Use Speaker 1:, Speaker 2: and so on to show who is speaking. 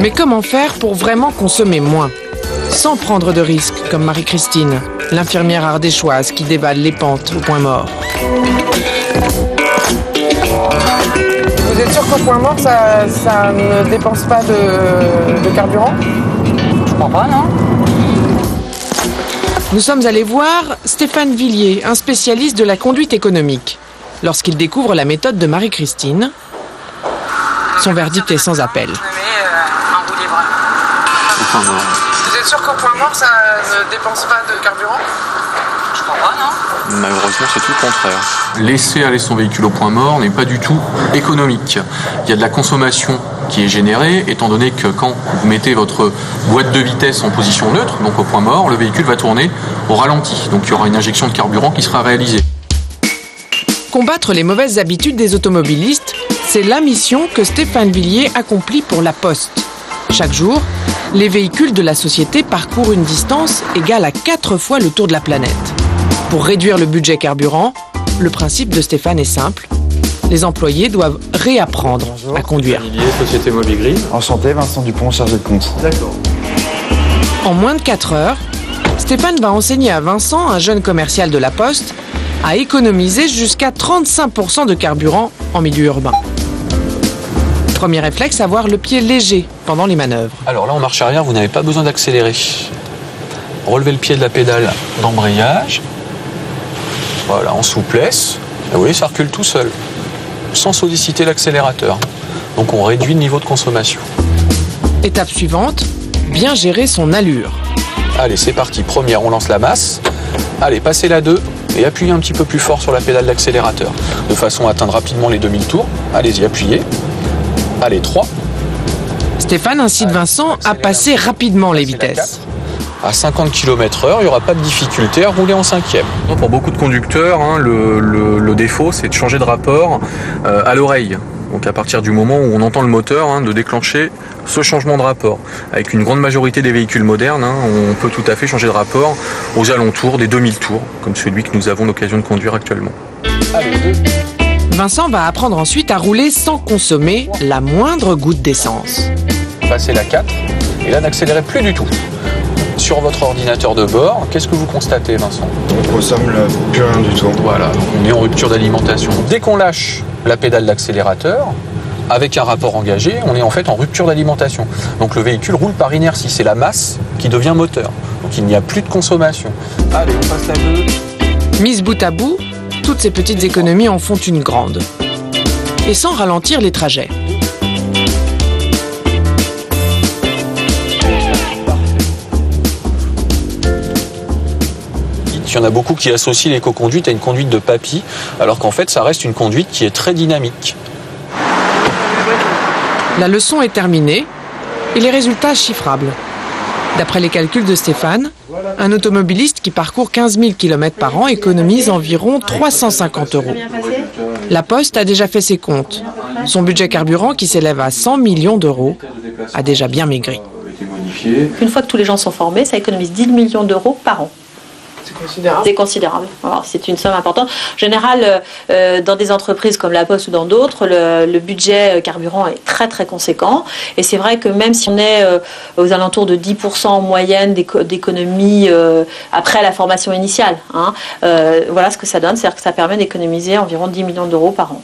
Speaker 1: Mais comment faire pour vraiment consommer moins, sans prendre de risques, comme Marie-Christine, l'infirmière ardéchoise qui dévale les pentes au point mort? Vous êtes sûr qu'au point mort, ça ne dépense pas de carburant?
Speaker 2: Je crois pas, non?
Speaker 1: Nous sommes allés voir Stéphane Villiers, un spécialiste de la conduite économique. Lorsqu'il découvre la méthode de Marie-Christine, son verdict est sans appel.
Speaker 3: Vous êtes sûr qu'au point mort, ça ne dépense pas de carburant?
Speaker 2: Je crois pas, non?
Speaker 4: Malheureusement, c'est tout le contraire. Laisser aller son véhicule au point mort n'est pas du tout économique. Il y a de la consommation qui est générée, étant donné que quand vous mettez votre boîte de vitesse en position neutre, donc au point mort, le véhicule va tourner au ralenti. Donc il y aura une injection de carburant qui sera réalisée.
Speaker 1: Combattre les mauvaises habitudes des automobilistes, c'est la mission que Stéphane Villiers accomplit pour La Poste. Chaque jour, les véhicules de la société parcourent une distance égale à 4 fois le tour de la planète. Pour réduire le budget carburant, le principe de Stéphane est simple. Les employés doivent réapprendre à conduire.
Speaker 4: Société Mobigrid.
Speaker 5: Enchanté, Vincent Dupont, chargé de compte.
Speaker 4: D'accord.
Speaker 1: En moins de 4 heures, Stéphane va enseigner à Vincent, un jeune commercial de La Poste, à économiser jusqu'à 35% de carburant en milieu urbain. Premier réflexe, avoir le pied léger pendant les manœuvres.
Speaker 4: Alors là, en marche arrière, vous n'avez pas besoin d'accélérer. Relevez le pied de la pédale d'embrayage. Voilà, en souplesse. Et vous voyez, ça recule tout seul, sans solliciter l'accélérateur. Donc on réduit le niveau de consommation.
Speaker 1: Étape suivante, bien gérer son allure.
Speaker 4: Allez, c'est parti. Première, on lance la masse. Allez, passez la 2 et appuyez un petit peu plus fort sur la pédale d'accélérateur, de façon à atteindre rapidement les 2000 tours. Allez-y, appuyez. Allez, 3.
Speaker 1: Stéphane incite Vincent à passer rapidement les vitesses.
Speaker 4: À 50 km/h, il n'y aura pas de difficulté à rouler en 5e.
Speaker 6: Pour beaucoup de conducteurs, le défaut, c'est de changer de rapport à l'oreille. Donc à partir du moment où on entend le moteur, de déclencher ce changement de rapport. Avec une grande majorité des véhicules modernes, on peut tout à fait changer de rapport aux alentours des 2000 tours, comme celui que nous avons l'occasion de conduire actuellement.
Speaker 4: Allez, 2.
Speaker 1: Vincent va apprendre ensuite à rouler sans consommer la moindre goutte d'essence.
Speaker 4: Passez la 4 et là n'accélérez plus du tout. Sur votre ordinateur de bord, qu'est-ce que vous constatez, Vincent?
Speaker 5: On consomme plus rien du tout.
Speaker 4: Voilà, donc on est en rupture d'alimentation. Dès qu'on lâche la pédale d'accélérateur, avec un rapport engagé, on est en fait en rupture d'alimentation. Donc le véhicule roule par inertie, c'est la masse qui devient moteur. Donc il n'y a plus de consommation. Allez, on passe la 2.
Speaker 1: Mise bout à bout, toutes ces petites économies en font une grande. Et sans ralentir les trajets.
Speaker 4: Il y en a beaucoup qui associent l'éco-conduite à une conduite de papy, alors qu'en fait ça reste une conduite qui est très dynamique.
Speaker 1: La leçon est terminée et les résultats chiffrables. D'après les calculs de Stéphane, un automobiliste qui parcourt 15 000 km par an économise environ 350 €. La Poste a déjà fait ses comptes. Son budget carburant, qui s'élève à 100 millions d'euros, a déjà bien maigri.
Speaker 2: Une fois que tous les gens sont formés, ça économise 10 millions d'euros par an. C'est considérable. Alors, c'est une somme importante. En général, dans des entreprises comme La Poste ou dans d'autres, le budget carburant est très très conséquent. Et c'est vrai que même si on est aux alentours de 10% en moyenne d'économie après la formation initiale, voilà ce que ça donne. C'est-à-dire que ça permet d'économiser environ 10 millions d'euros par an.